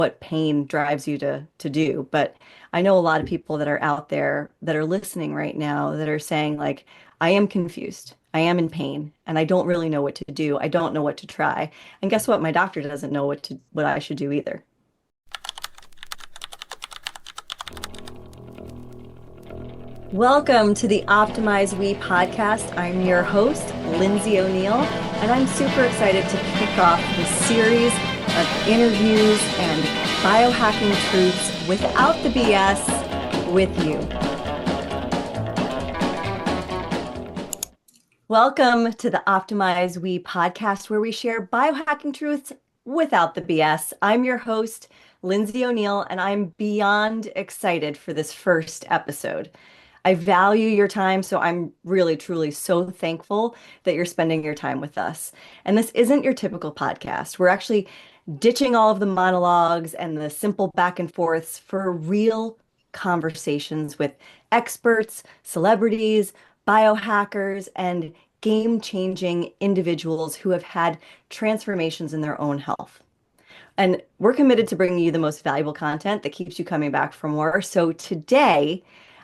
what pain drives you to do. But I know a lot of people that are out there that are listening right now that are saying like, I am confused. I am in pain and I don't really know what to do. I don't know what to try. And guess what? My doctor doesn't know what I should do either. Welcome to the Optimize We podcast. I'm your host, Lindsay O'Neill, and I'm super excited to kick off this series of interviews and biohacking truths without the BS with you. Welcome to the Optimize We podcast, where we share biohacking truths without the BS. I'm your host, Lindsay O'Neill, and I'm beyond excited for this first episode. I value your time, so I'm really, truly so thankful that you're spending your time with us. And this isn't your typical podcast. We're actually ditching all of the monologues and the simple back and forths for real conversations with experts, celebrities, biohackers, and game-changing individuals who have had transformations in their own health. And we're committed to bringing you the most valuable content that keeps you coming back for more. So today,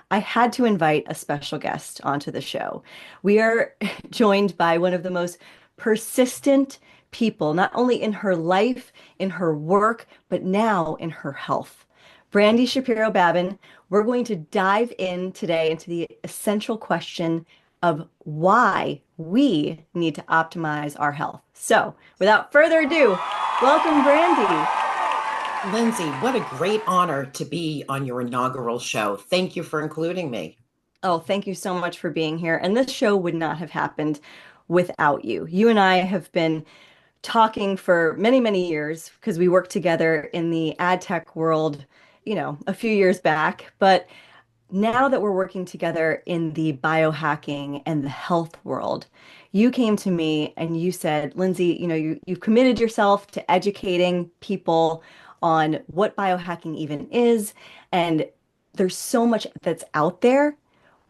I had to invite a special guest onto the show. We are joined by one of the most persistent people, not only in her life, in her work, but now in her health. Brandy Shapiro-Babin, we're going to dive in today into the essential question of why we need to optimize our health. So, without further ado, welcome, Brandy. Lindsay, what a great honor to be on your inaugural show. Thank you for including me. Oh, thank you so much for being here. And this show would not have happened without you. You and I have been talking for many, many years because we worked together in the ad tech world, a few years back. But now that we're working together in the biohacking and the health world, you came to me and you said, Lindsay, you've committed yourself to educating people on what biohacking even is. And there's so much that's out there.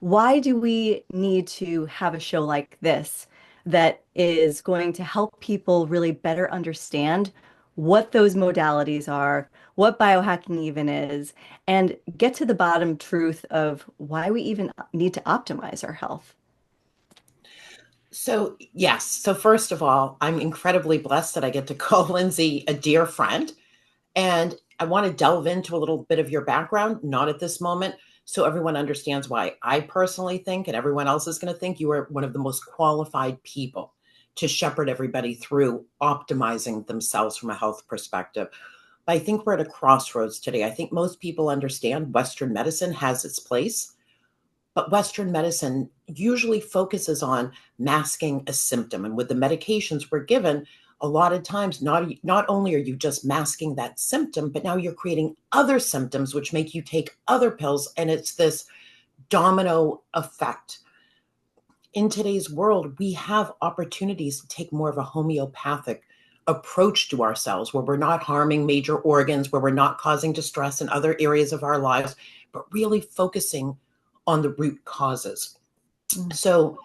Why do we need to have a show like this that is going to help people really better understand what those modalities are, what biohacking even is, and get to the bottom truth of why we even need to optimize our health? So, yes. So, first of all, I'm incredibly blessed that I get to call Lindsay a dear friend. And I want to delve into a little bit of your background, not at this moment, so everyone understands why I personally think, and everyone else is going to think, you are one of the most qualified people to shepherd everybody through optimizing themselves from a health perspective. But I think we're at a crossroads today. I think most people understand Western medicine has its place, but Western medicine usually focuses on masking a symptom. And with the medications we're given, a lot of times, not only are you just masking that symptom, but now you're creating other symptoms, which make you take other pills. And it's this domino effect. In today's world, we have opportunities to take more of a homeopathic approach to ourselves, where we're not harming major organs, where we're not causing distress in other areas of our lives, but really focusing on the root causes. So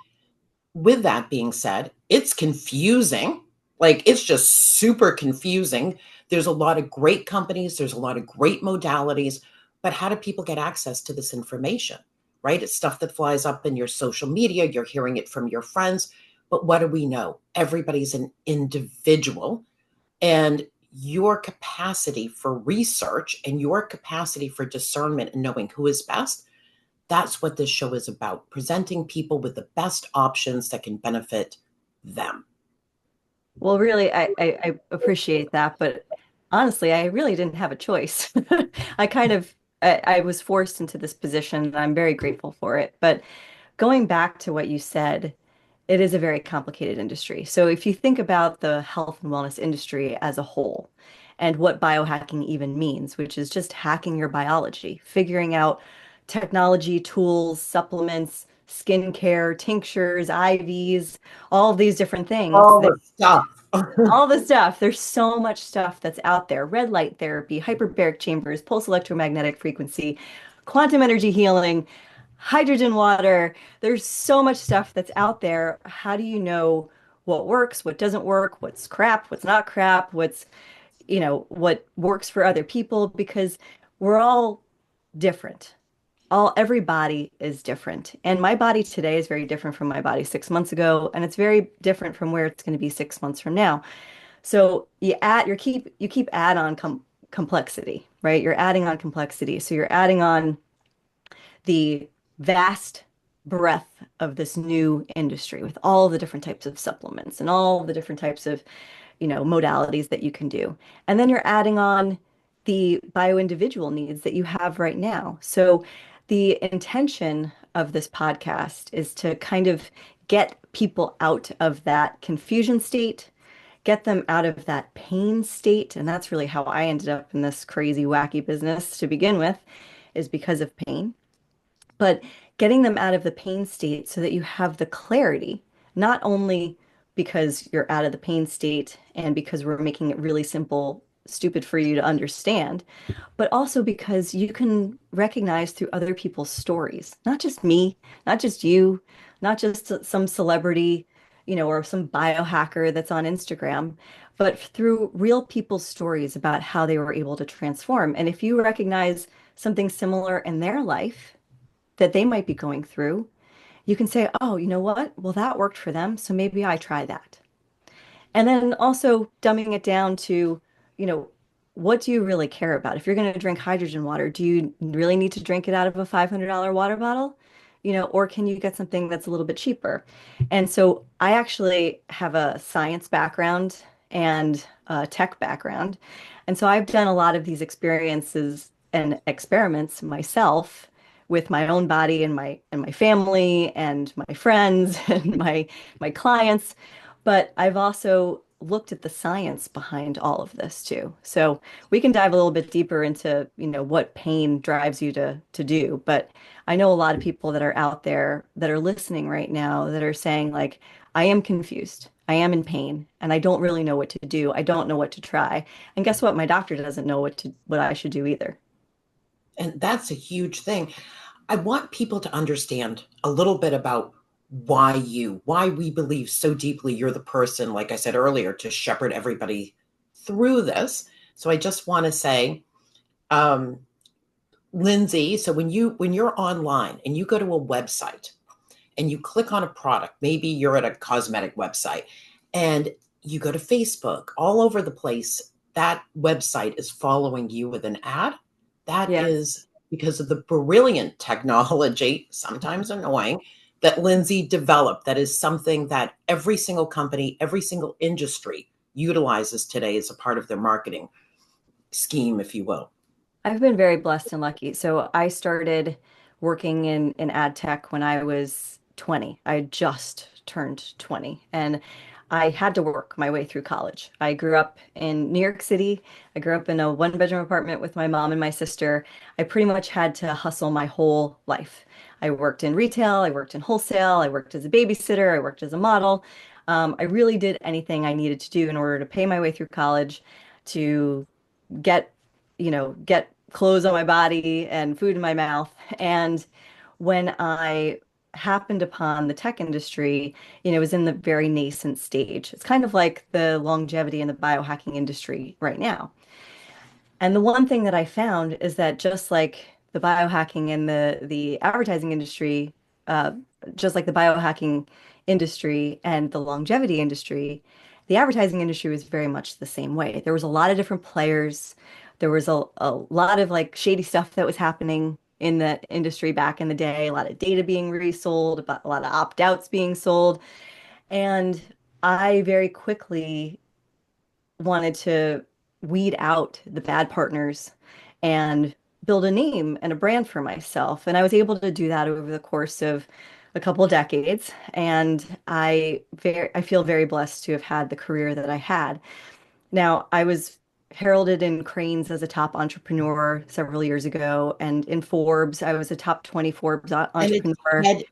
with that being said, it's confusing. Like, it's just super confusing. There's a lot of great companies. There's a lot of great modalities. But how do people get access to this information, right? It's stuff that flies up in your social media. You're hearing it from your friends. But what do we know? Everybody's an individual. And your capacity for research and your capacity for discernment and knowing who is best, that's what this show is about, presenting people with the best options that can benefit them. Well, really, I appreciate that, but honestly, I really didn't have a choice. I kind of I was forced into this position, and I'm very grateful for it. But going back to what you said, it is a very complicated industry. So if you think about the health and wellness industry as a whole, and what biohacking even means, which is just hacking your biology, figuring out technology, tools, supplements, skincare, tinctures, IVs, all of these different things All the stuff. all the stuff. There's so much stuff that's out there. Red light therapy, hyperbaric chambers, pulse electromagnetic frequency, quantum energy healing, hydrogen water. There's so much stuff that's out there. How do you know what works, what doesn't work, what's crap, what's not crap, what's, what works for other people because we're all different. Every body is different. And my body today is very different from my body 6 months ago, and it's very different from where it's going to be 6 months from now. So you keep add on complexity, right? You're adding on complexity. So you're adding on the vast breadth of this new industry with all the different types of supplements and all the different types of, modalities that you can do. And then you're adding on the bio-individual needs that you have right now. So the intention of this podcast is to kind of get people out of that confusion state, get them out of that pain state. And that's really how I ended up in this crazy, wacky business to begin with, is because of pain. But getting them out of the pain state so that you have the clarity, not only because you're out of the pain state and because we're making it really simple, stupid for you to understand, but also because you can recognize through other people's stories, not just me, not just you, not just some celebrity, or some biohacker that's on Instagram, but through real people's stories about how they were able to transform. And if you recognize something similar in their life that they might be going through, you can say, oh, you know what? Well, that worked for them, so maybe I try that. And then also dumbing it down to, you know, what do you really care about? If you're going to drink hydrogen water, do you really need to drink it out of a $500 water bottle? Or can you get something that's a little bit cheaper? And so I actually have a science background and a tech background. And so I've done a lot of these experiences and experiments myself with my own body and my family and my friends and my clients, but I've also looked at the science behind all of this too. So we can dive a little bit deeper into, what pain drives you to do. But I know a lot of people that are out there that are listening right now that are saying like, I am confused. I am in pain and I don't really know what to do. I don't know what to try. And guess what? My doctor doesn't know what I should do either. And that's a huge thing. I want people to understand a little bit about why we believe so deeply you're the person, like I said earlier, to shepherd everybody through this. So I just want to say, um, Lindsay, so when you're online and you go to a website and you click on a product, maybe you're at a cosmetic website and you go to Facebook, all over the place, that website is following you with an ad. That Yes. is because of the brilliant technology, sometimes annoying, that Lindsay developed. That is something that every single company, every single industry utilizes today as a part of their marketing scheme, if you will. I've been very blessed and lucky. So I started working in ad tech when I was 20. I had just turned 20 and I had to work my way through college. I grew up in New York City. I grew up in a one-bedroom apartment with my mom and my sister. I pretty much had to hustle my whole life. I worked in retail, I worked in wholesale, I worked as a babysitter, I worked as a model. I really did anything I needed to do in order to pay my way through college, to get, get clothes on my body and food in my mouth. And when I happened upon the tech industry, it was in the very nascent stage. It's kind of like the longevity in the biohacking industry right now. And the one thing that I found is that just like the biohacking and the advertising industry, uh, just like the biohacking industry and the longevity industry, the advertising industry was very much the same way. There was a lot of different players. There was a lot of like shady stuff that was happening in the industry back in the day, a lot of data being resold, a lot of opt-outs being sold. And I very quickly wanted to weed out the bad partners and build a name and a brand for myself. And I was able to do that over the course of a couple of decades. And I feel very blessed to have had the career that I had. Now, I was heralded in Cranes as a top entrepreneur several years ago, and in Forbes, I was a top 20 Forbes And a entrepreneur. TED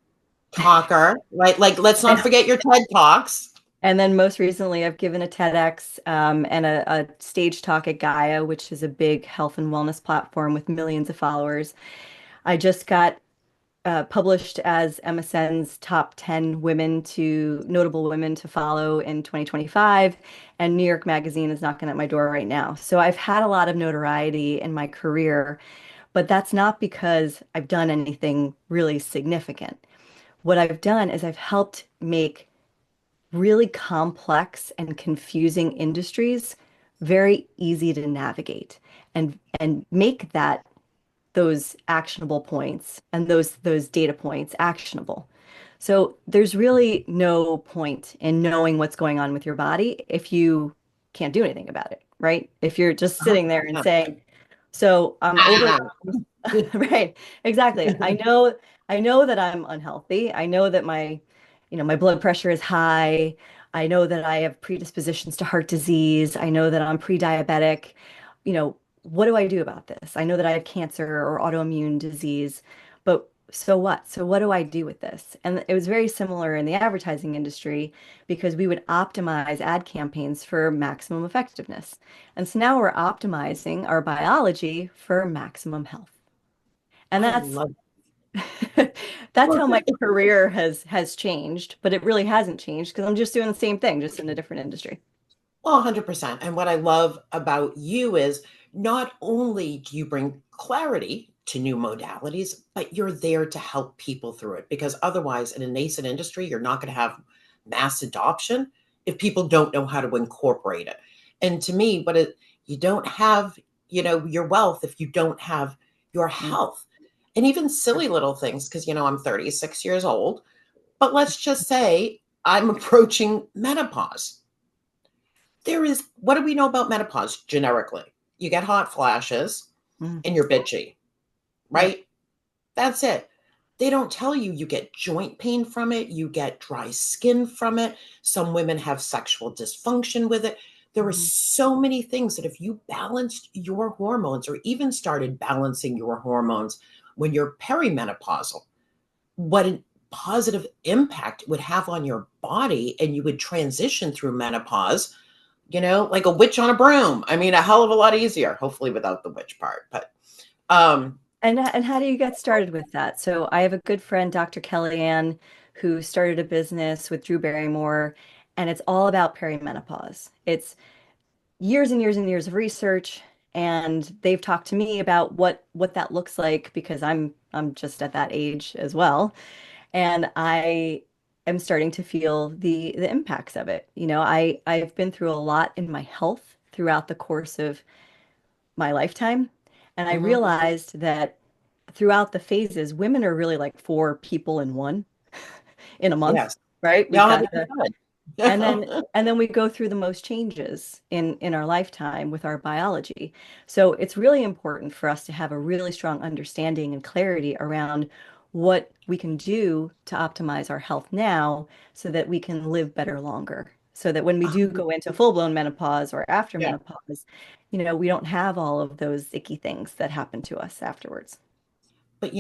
talker, right? Like, let's not forget your TED Talks. And then most recently, I've given a TEDx and a stage talk at Gaia, which is a big health and wellness platform with millions of followers. I just got published as MSN's top 10 notable women to follow in 2025, and New York Magazine is knocking at my door right now. So I've had a lot of notoriety in my career, but that's not because I've done anything really significant. What I've done is I've helped make really complex and confusing industries very easy to navigate and make those actionable points and those data points actionable. So there's really no point in knowing what's going on with your body if you can't do anything about it, right? If you're just sitting there and 100%. saying, so I'm over, Ah. right, exactly. I know that I'm unhealthy. I know that my blood pressure is high. I know that I have predispositions to heart disease. I know that I'm pre-diabetic. What do I do about this? I know that I have cancer or autoimmune disease, but so what? So what do I do with this? And it was very similar in the advertising industry because we would optimize ad campaigns for maximum effectiveness. And so now we're optimizing our biology for maximum health. And I that's love that's how my it. career has changed, but it really hasn't changed because I'm just doing the same thing, just in a different industry. Well, 100%. And what I love about you is not only do you bring clarity to new modalities, but you're there to help people through it. Because otherwise, in a nascent industry, you're not going to have mass adoption if people don't know how to incorporate it. And to me, you don't have, your wealth if you don't have your Mm. health. And even silly little things, because, I'm 36 years old, but let's just say I'm approaching menopause. What do we know about menopause generically? You get hot flashes Mm. and you're bitchy, Yep. right? That's it. They don't tell you you get joint pain from it, you get dry skin from it. Some women have sexual dysfunction with it. There are Mhm. so many things that if you balanced your hormones or even started balancing your hormones when you're perimenopausal, what a positive impact it would have on your body, and you would transition through menopause, like a witch on a broom. I mean, a hell of a lot easier, hopefully without the witch part. But um, And how do you get started with that? So I have a good friend, Dr. Kellyanne, who started a business with Drew Barrymore, and it's all about perimenopause. It's years and years and years of research, and they've talked to me about what that looks like because I'm just at that age as well, and I am starting to feel the impacts of it. I've been through a lot in my health throughout the course of my lifetime, and I mhm, realized that throughout the phases, women are really like four people in one in a month, yes, right? yeah, We've got the 100%. and then we go through the most changes in our lifetime with our biology. So it's really important for us to have a really strong understanding and clarity around what we can do to optimize our health now so that we can live better longer. So that when we do go into full-blown menopause or after Yeah, menopause, we don't have all of those icky things that happen to us afterwards. but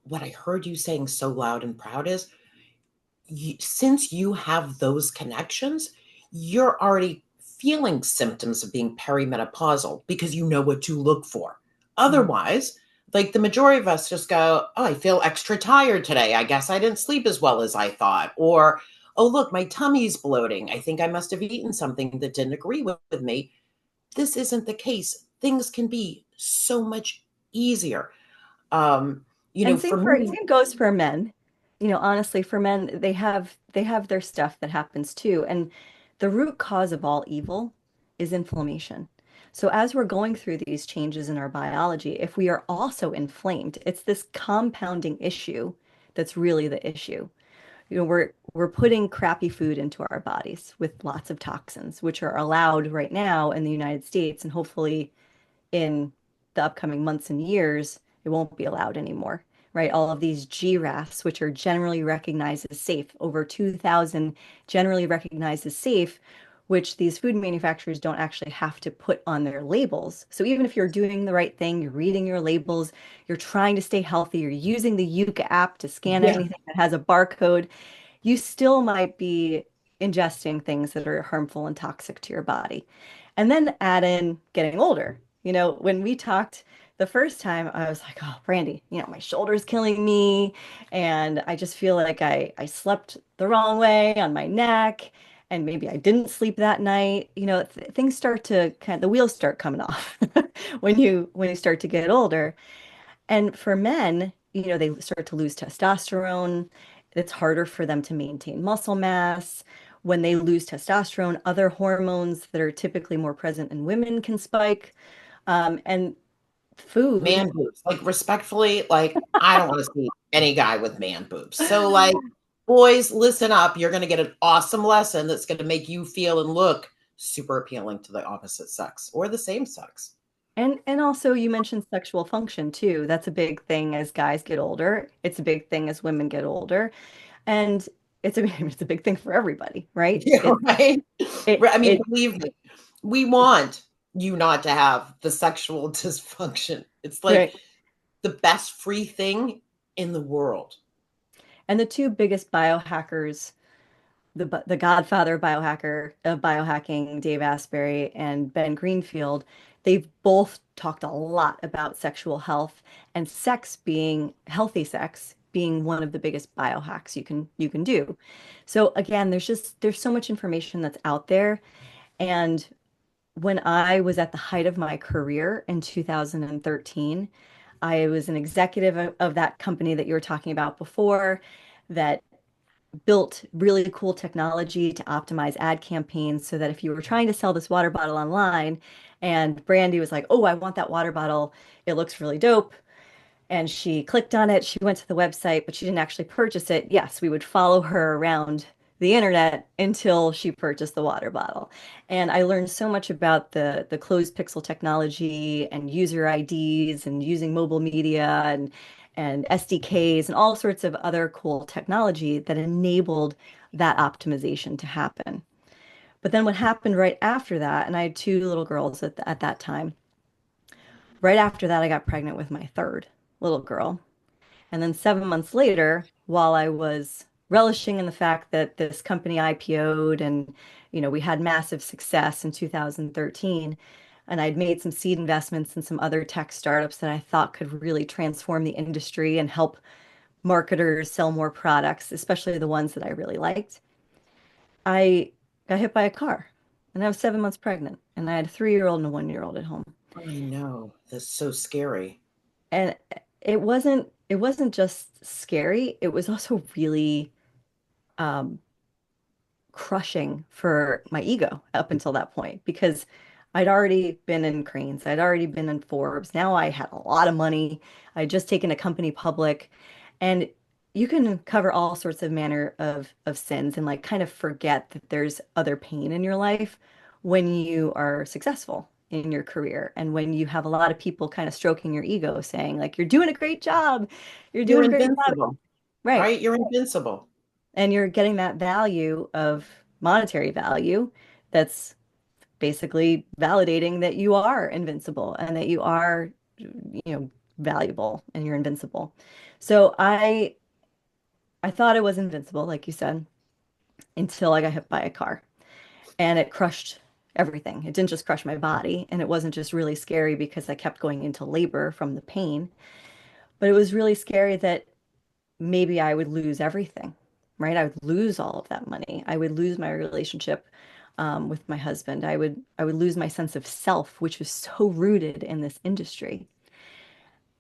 what I heard you saying so loud and proud is, since you have those connections, you're already feeling symptoms of being perimenopausal because you know what to look for. Mm. Otherwise, like the majority of us just go, oh, I feel extra tired today. I guess I didn't sleep as well as I thought. Or, oh, look, my tummy's bloating. I think I must have eaten something that didn't agree with me. This isn't the case. Things can be so much easier. Um, And for me, same goes for men. Honestly, for men, they have their stuff that happens too. And the root cause of all evil is inflammation. So as we're going through these changes in our biology, if we are also inflamed, it's this compounding issue that's really the issue. We're putting crappy food into our bodies with lots of toxins, which are allowed right now in the United States, and hopefully in the upcoming months and years, it won't be allowed anymore, right? All of these GRAFs, which are generally recognized as safe, over 2,000 generally recognized as safe, which these food manufacturers don't actually have to put on their labels. So even if you're doing the right thing, you're reading your labels, you're trying to stay healthy, you're using the Yuka app to scan yeah, anything that has a barcode, you still might be ingesting things that are harmful and toxic to your body. And then add in getting older. When we talked the first time I was like, oh, Brandy, my shoulder's killing me. And I just feel like I slept the wrong way on my neck. And maybe I didn't sleep that night. Things start to the wheels start coming off when you start to get older. And for men, they start to lose testosterone. It's harder for them to maintain muscle mass. When they lose testosterone, other hormones that are typically more present in women can spike. And food. Man boobs. Like respectfully, like I don't want to see any guy with man boobs. So like boys, listen up. You're going to get an awesome lesson that's going to make you feel and look super appealing to the opposite sex or the same sex. And also you mentioned sexual function too. That's a big thing as guys get older. It's a big thing as women get older. And it's a big thing for everybody, right? Yeah, right. It I mean, it believe me, we want you not to have the sexual dysfunction. It's like right. the best free thing in the world. And the two biggest biohackers, the godfather biohacker of biohacking, Dave Asprey and Ben Greenfield, they've both talked a lot about sexual health and sex being healthy sex being one of the biggest biohacks you can do. So again, there's so much information that's out there. And when I was at the height of my career in 2013, I was an executive of that company that you were talking about before that built really cool technology to optimize ad campaigns so that if you were trying to sell this water bottle online and Brandy was like, "Oh, I want that water bottle. It looks really dope." And she clicked on it, she went to the website, but she didn't actually purchase it. Yes, we would follow her around the internet until she purchased the water bottle. And I learned so much about the closed pixel technology and user IDs and using mobile media and SDKs and all sorts of other cool technology that enabled that optimization to happen. But then what happened right after that, and I had two little girls at that time. Right after that, I got pregnant with my third little girl. And then 7 months later, while I was relishing in the fact that this company IPO'd and, we had massive success in 2013, and I'd made some seed investments in some other tech startups that I thought could really transform the industry and help marketers sell more products, especially the ones that I really liked. I got hit by a car and I was 7 months pregnant and I had a 3-year-old and a 1-year-old at home. I know. That's so scary. And it wasn't just scary, it was also really um, crushing for my ego up until that point because I'd already been in Cranes, I'd already been in Forbes. Now I had a lot of money. I'd just taken a company public, and you can cover all sorts of manner of sins and like kind of forget that there's other pain in your life when you are successful in your career and when you have a lot of people kind of stroking your ego saying like you're doing a great job. You're You're doing a great job. invincible, Right. right? You're invincible. And you're getting that value of monetary value that's basically validating that you are invincible and that you are, valuable and you're invincible. So I thought I was invincible, like you said, until I got hit by a car and it crushed everything. It didn't just crush my body, and it wasn't just really scary because I kept going into labor from the pain, but it was really scary that maybe I would lose everything, right? I would lose all of that money. I would lose my relationship with my husband. I would lose my sense of self, which was so rooted in this industry.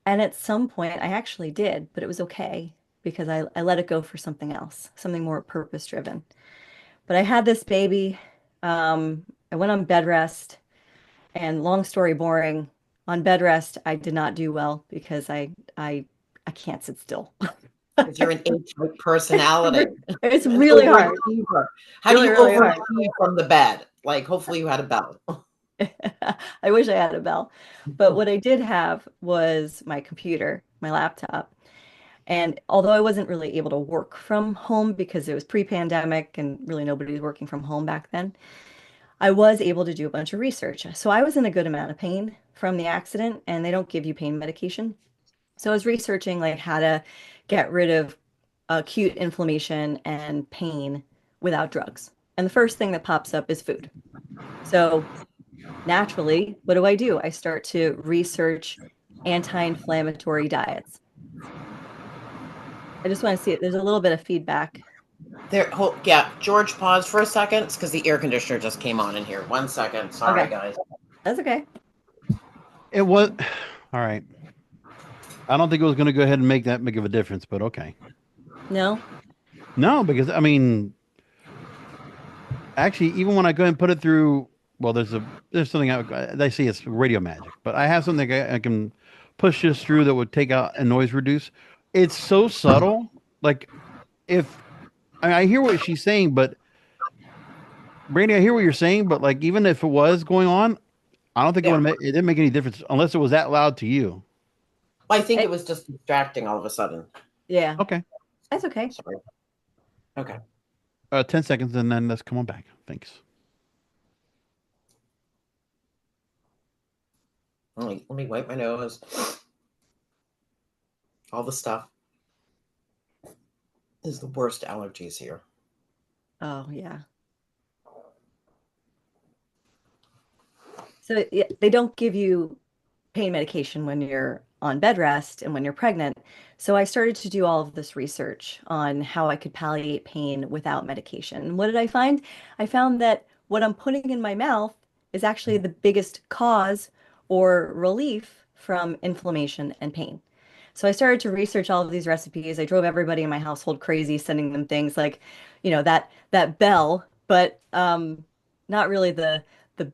And at some point, I actually did, but it was okay because I let it go for something else, something more purpose driven. But I had this baby. I went on bed rest, and long story boring. On bed rest, I did not do well because I can't sit still. Because you're an A-type personality. It's An really hard. overachiever. How do Really, you really hard. overachieve from the bed? Like, hopefully you had a bell. I wish I had a bell. But what I did have was my computer, my laptop. And although I wasn't really able to work from home because it was pre-pandemic and really nobody was working from home back then, I was able to do a bunch of research. So I was in a good amount of pain from the accident, and they don't give you pain medication. So I was researching like how to get rid of acute inflammation and pain without drugs. And the first thing that pops up is food. So naturally, what do? I start to research anti-inflammatory diets. I just want to see it. There's a little bit of feedback. Yeah, George, pause for a second. It's because the air conditioner just came on in here. 1 second. Sorry, Okay, guys. that's okay. It was all right. I don't think it was going to go ahead and make that big of a difference, but okay. No? No, because I mean, actually, even when I go and put it through, well, there's something I see it's radio magic, but I have something I can push this through that would take out and noise reduce. It's so subtle. Like if I hear what she's saying, but Brandy, I hear what you're saying, but like even if it was going on, I don't think Yeah. it didn't make any difference unless it was that loud to you. Well, I think It, it was just distracting all of a sudden. yeah, Okay. that's okay. Sorry. Okay. 10 seconds and then let's come on back. Thanks. Let me wipe my nose. All the stuff. This is the worst allergies here. Oh, yeah. So yeah, they don't give you pain medication when you're on bed rest and when you're pregnant. So I started to do all of this research on how I could palliate pain without medication. And what did I find? I found that what I'm putting in my mouth is actually the biggest cause or relief from inflammation and pain. So I started to research all of these recipes. I drove everybody in my household crazy, sending them things like, that bell, but not really the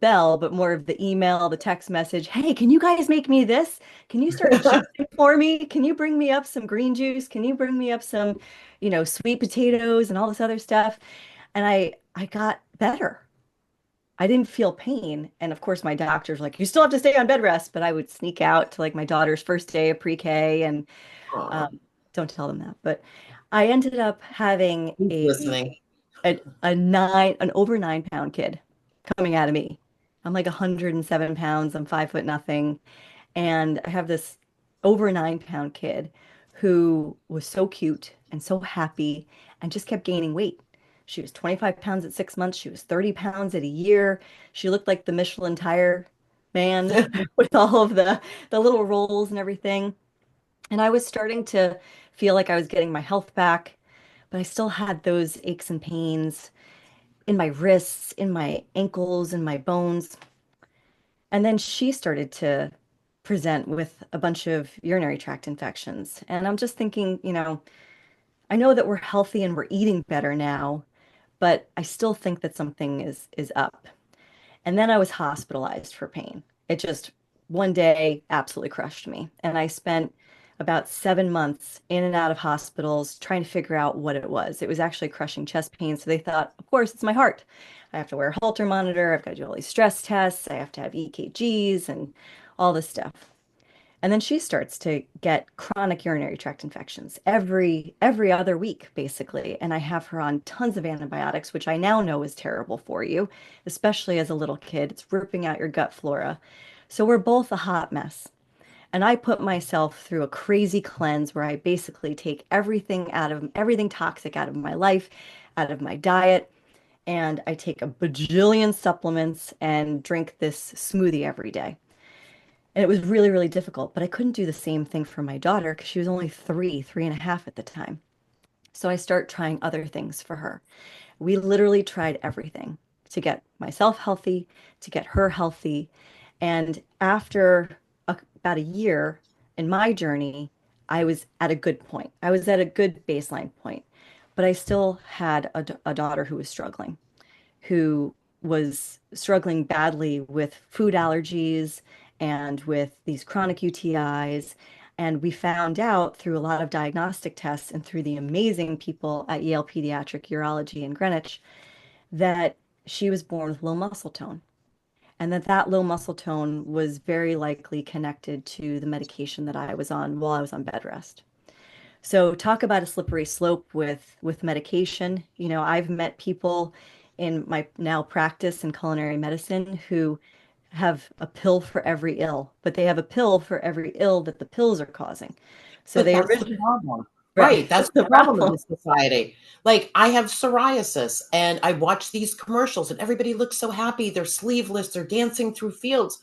bell, but more of the email, the text message. Hey, can you guys make me this? Can you start juicing for me? Can you bring me up some green juice? Can you bring me up some, sweet potatoes and all this other stuff? And I got better. I didn't feel pain. And of course, my doctor's like, you still have to stay on bed rest. But I would sneak out to like my daughter's first day of pre-K and Aw, don't tell them that. But I ended up having who's listening? an over 9 pound kid coming out of me. I'm like 107 pounds. I'm 5 foot nothing. And I have this over 9 pound kid who was so cute and so happy and just kept gaining weight. She was 25 pounds at 6 months. She was 30 pounds at a year. She looked like the Michelin tire man with all of the little rolls and everything. And I was starting to feel like I was getting my health back, but I still had those aches and pains in my wrists, in my ankles, in my bones. And then she started to present with a bunch of urinary tract infections. And I'm just thinking, I know that we're healthy and we're eating better now, but I still think that something is up. And then I was hospitalized for pain. It just one day absolutely crushed me. And I spent about 7 months in and out of hospitals trying to figure out what it was. It was actually crushing chest pain. So they thought, of course, it's my heart. I have to wear a Holter monitor. I've got to do all these stress tests. I have to have EKGs and all this stuff. And then she starts to get chronic urinary tract infections every other week, basically. And I have her on tons of antibiotics, which I now know is terrible for you, especially as a little kid. It's ripping out your gut flora. So we're both a hot mess. And I put myself through a crazy cleanse where I basically take everything toxic out of my life, out of my diet, and I take a bajillion supplements and drink this smoothie every day. And it was really, really difficult, but I couldn't do the same thing for my daughter because she was only 3 and a half at the time. So I start trying other things for her. We literally tried everything to get myself healthy, to get her healthy. And after about a year in my journey, I was at a good point. I was at a good baseline point, but I still had a daughter who was struggling badly with food allergies and with these chronic UTIs. And we found out through a lot of diagnostic tests and through the amazing people at Yale Pediatric Urology in Greenwich that she was born with low muscle tone. And that low muscle tone was very likely connected to the medication that I was on while I was on bed rest. So talk about a slippery slope with medication. I've met people in my now practice in culinary medicine who have a pill for every ill, but they have a pill for every ill that the pills are causing. So But they that's the originally, problem. right, Right. That's that's the the problem in problem. this society. Like, I have psoriasis and I watch these commercials and everybody looks so happy. They're sleeveless, they're dancing through fields.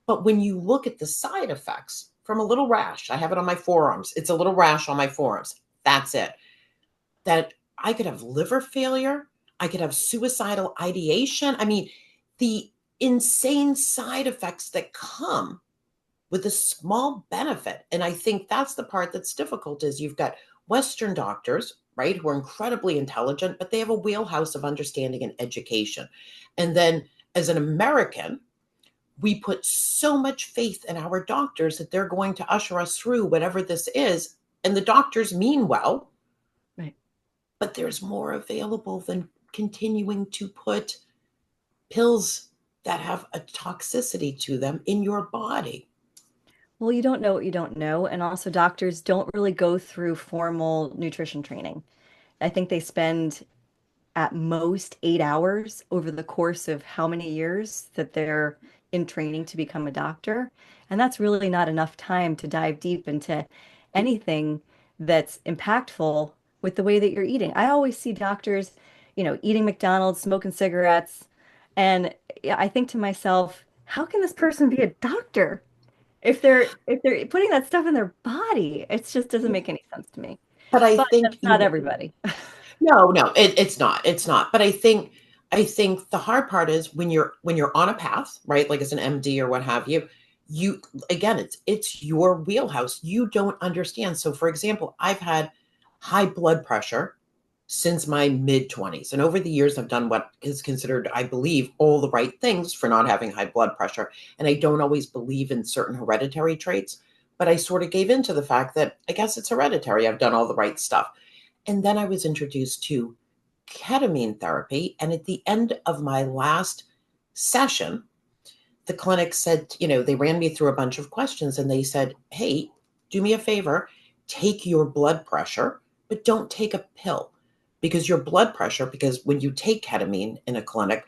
But when you look at the side effects from a little rash. I have it on my forearms. It's a little rash on my forearms. That's it. That I could have liver failure. I could have suicidal ideation. I mean, the insane side effects that come with a small benefit. And I think that's the part that's difficult is you've got Western doctors, right, who are incredibly intelligent, but they have a wheelhouse of understanding and education. And then as an American, we put so much faith in our doctors that they're going to usher us through whatever this is. And the doctors mean well, Right. but there's more available than continuing to put pills that have a toxicity to them in your body. Well, you don't know what you don't know. And also, doctors don't really go through formal nutrition training. I think they spend at most 8 hours over the course of how many years that they're in training to become a doctor. And that's really not enough time to dive deep into anything that's impactful with the way that you're eating. I always see doctors, eating McDonald's, smoking cigarettes. And yeah, I think to myself, how can this person be a doctor if they're putting that stuff in their body? It just doesn't make any sense to me. But I But think that's not everybody. no, it's not. But I think the hard part is when you're on a path, right? Like as an MD or what have you, you again, it's your wheelhouse. You don't understand. So for example, I've had high blood pressure since my mid 20s. And over the years, I've done what is considered, I believe, all the right things for not having high blood pressure. And I don't always believe in certain hereditary traits, but I sort of gave in to the fact that I guess it's hereditary. I've done all the right stuff. And then I was introduced to ketamine therapy. And at the end of my last session, the clinic said, they ran me through a bunch of questions and they said, hey, do me a favor, take your blood pressure, but don't take a pill because your blood pressure, because when you take ketamine in a clinic,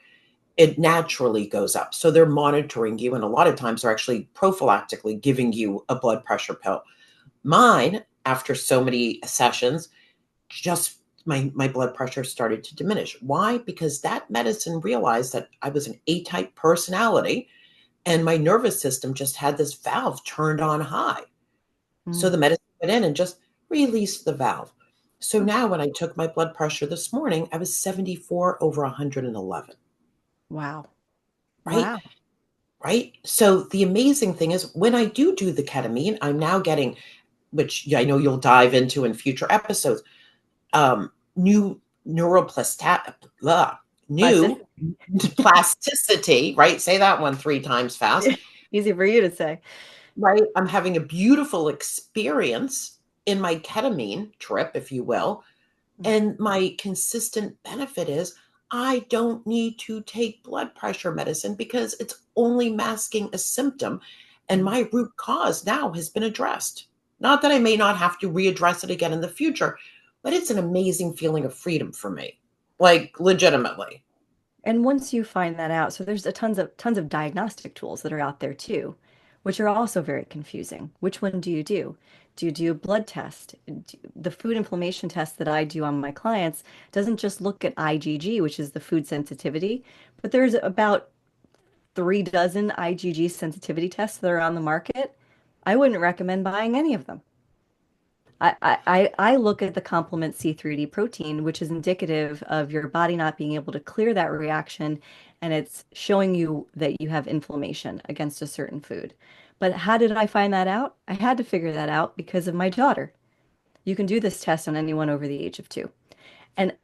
it naturally goes up. So they're monitoring you. And a lot of times they're actually prophylactically giving you a blood pressure pill. Mine, after so many sessions, just my blood pressure started to diminish. Why? Because that medicine realized that I was an A-type personality and my nervous system just had this valve turned on high. So Mm. the medicine went in and just released the valve. So now when I took my blood pressure this morning, I was 74 over 111, Wow. right? Wow. Right. So the amazing thing is when I do the ketamine, I'm now getting, which I know you'll dive into in future episodes, new new Plasticity. plasticity, right? Say that one 3 times fast, Easy for you to say. right? I'm having a beautiful experience in my ketamine trip, if you will. And my consistent benefit is I don't need to take blood pressure medicine because it's only masking a symptom. And my root cause now has been addressed. Not that I may not have to readdress it again in the future, but it's an amazing feeling of freedom for me. Like legitimately. And once you find that out, so there's a tons of diagnostic tools that are out there too, which are also very confusing. Which one do you do? Do you do a blood test? The food inflammation test that I do on my clients doesn't just look at IgG, which is the food sensitivity, but there's about 3 dozen IgG sensitivity tests that are on the market. I wouldn't recommend buying any of them. I look at the complement C3D protein, which is indicative of your body not being able to clear that reaction, and it's showing you that you have inflammation against a certain food. But how did I find that out? I had to figure that out because of my daughter. You can do this test on anyone over the age of 2. And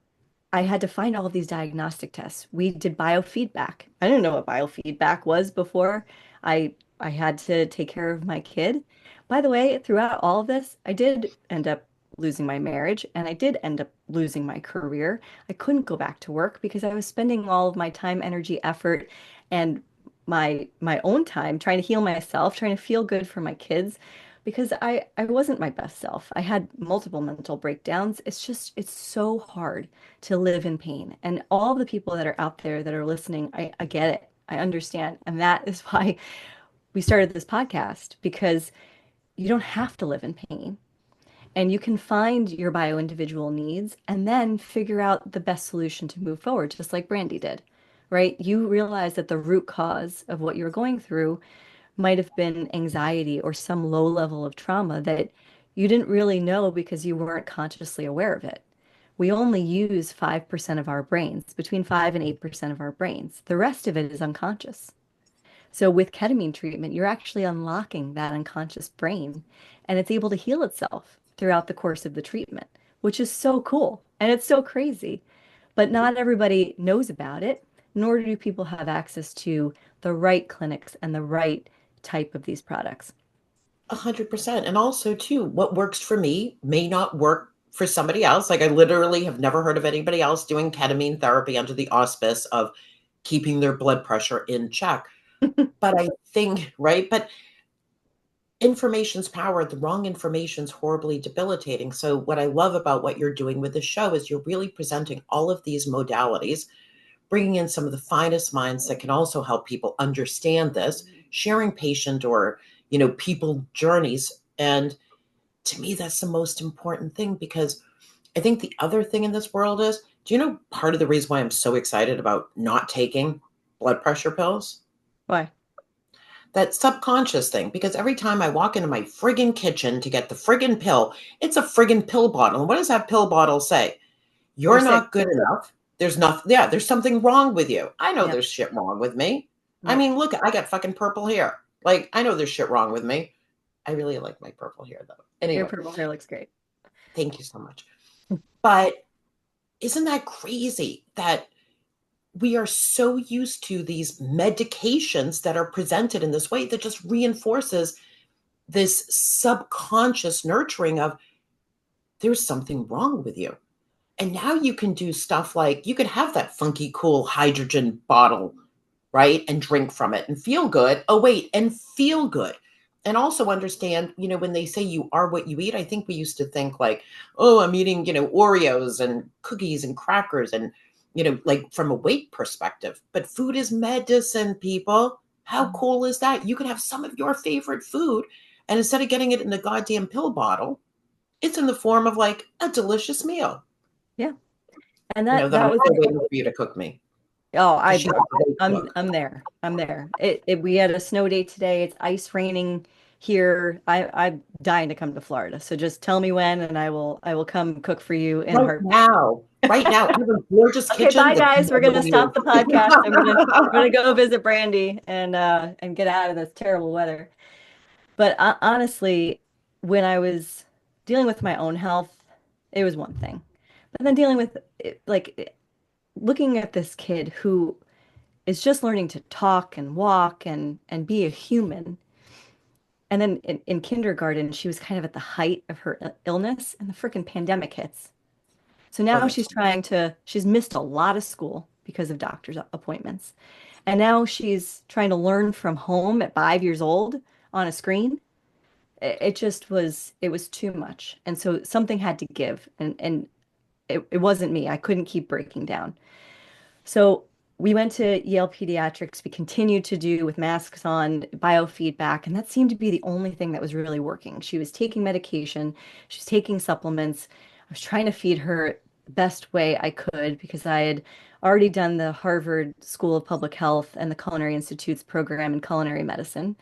I had to find all of these diagnostic tests. We did biofeedback. I didn't know what biofeedback was before I had to take care of my kid. By the way, throughout all of this, I did end up losing my marriage and I did end up losing my career. I couldn't go back to work because I was spending all of my time, energy, effort, and my own time trying to heal myself, trying to feel good for my kids because I wasn't my best self. I had multiple mental breakdowns. It's so hard to live in pain. And all the people that are out there that are listening, I get it. I understand. And that is why we started this podcast because you don't have to live in pain and you can find your bio individual needs and then figure out the best solution to move forward, just like Brandy did, right? You realize that the root cause of what you're going through might have been anxiety or some low level of trauma that you didn't really know because you weren't consciously aware of it. We only use 5% of our brains, between 5 and 8% of our brains. The rest of it is unconscious. So with ketamine treatment, you're actually unlocking that unconscious brain and it's able to heal itself throughout the course of the treatment, which is so cool. And it's so crazy. But not everybody knows about it, nor do people have access to the right clinics and the right type of these products. 100%. And also, too, what works for me may not work for somebody else. Like, I literally have never heard of anybody else doing ketamine therapy under the auspice of keeping their blood pressure in check. But I think, right? But information's power. The wrong information's horribly debilitating. So, what I love about what you're doing with the show is you're really presenting all of these modalities, bringing in some of the finest minds that can also help people understand this, sharing patient or, people journeys. And to me, that's the most important thing, because I think the other thing in this world is, do you know part of the reason why I'm so excited about not taking blood pressure pills? Why? That subconscious thing, because every time I walk into my friggin' kitchen to get the friggin' pill, it's a friggin' pill bottle. And what does that pill bottle say? You're You're sick. not good enough. There's nothing, yeah, there's something wrong with you. I know Yep. there's shit wrong with me. I Yep. mean, look, I got fucking purple hair. Like, I know there's shit wrong with me. I really like my purple hair, though. Your Anyway, purple hair looks great. thank you so much. But isn't that crazy that we are so used to these medications that are presented in this way that just reinforces this subconscious nurturing of there's something wrong with you. And now you can do stuff like you could have that funky, cool hydrogen bottle, right? And drink from it and feel good. Oh, wait, and feel good. And also understand, when they say you are what you eat, I think we used to think like, oh, I'm eating, Oreos and cookies and crackers and, like from a weight perspective. But food is medicine, people. How cool is that? You can have some of your favorite food, and instead of getting it in a goddamn pill bottle, it's in the form of like a delicious meal. Yeah. And that That I'm that was still waiting for you to cook me. oh, To I show me how to I'm cook. I'm there. I'm there. We had a snow day today. It's ice raining here. I'm dying to come to Florida. So just tell me when and I will come cook for you in a Right heartbeat. now. Right now. I have a gorgeous Okay, kitchen bye that guys. We're gonna nobody stop the uses. podcast. I'm gonna go visit Brandy and get out of this terrible weather. But honestly, when I was dealing with my own health, it was one thing. But then dealing with looking at this kid who is just learning to talk and walk and be a human. And then in kindergarten, she was kind of at the height of her illness, and the freaking pandemic hits. So Oh, now that's she's missed a lot of school because of doctor's appointments. And now she's trying to learn from home at 5 years old on a screen. It was too much. And so something had to give. And it wasn't me. I couldn't keep breaking down. So we went to Yale Pediatrics. We continued to do with masks on biofeedback, and that seemed to be the only thing that was really working. She was taking medication, she was taking supplements. I was trying to feed her the best way I could because I had already done the Harvard School of Public Health and the Culinary Institute's program in culinary medicine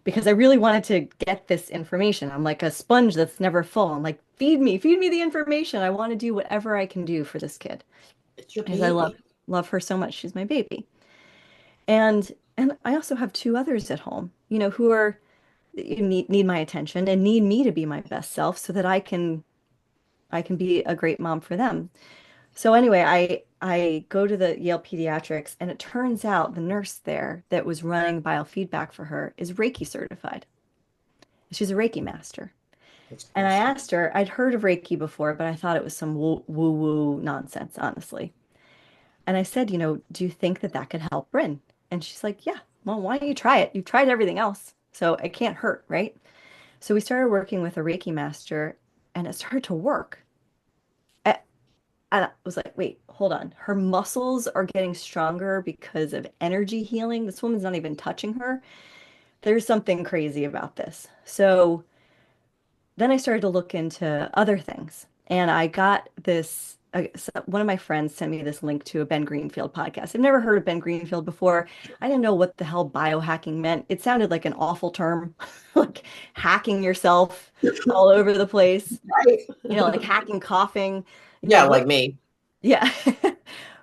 because I really wanted to get this information. I'm like a sponge that's never full. I'm like, feed me the information. I want to do whatever I can do for this kid it's your because I baby. love her so much. She's my baby. And I also have two others at home, who are need my attention and need me to be my best self so that I can be a great mom for them. So anyway, I go to the Yale Pediatrics and it turns out the nurse there that was running biofeedback for her is Reiki certified. She's a Reiki master. That's And I awesome. asked her, I'd heard of Reiki before, but I thought it was some woo nonsense, honestly. And I said, do you think that that could help Bryn? And she's like, yeah, well, why don't you try it? You've tried everything else, so it can't hurt, right? So we started working with a Reiki master and it started to work. A- And I was like, wait, hold on. Her muscles are getting stronger because of energy healing. This woman's not even touching her. There's something crazy about this. So then I started to look into other things and I got this. one of my friends sent me this link to a Ben Greenfield podcast. I've never heard of Ben Greenfield before. I didn't know what the hell biohacking meant. It sounded like an awful term, like hacking yourself all over the place, Right. like hacking coughing. Yeah, What? like me. Yeah.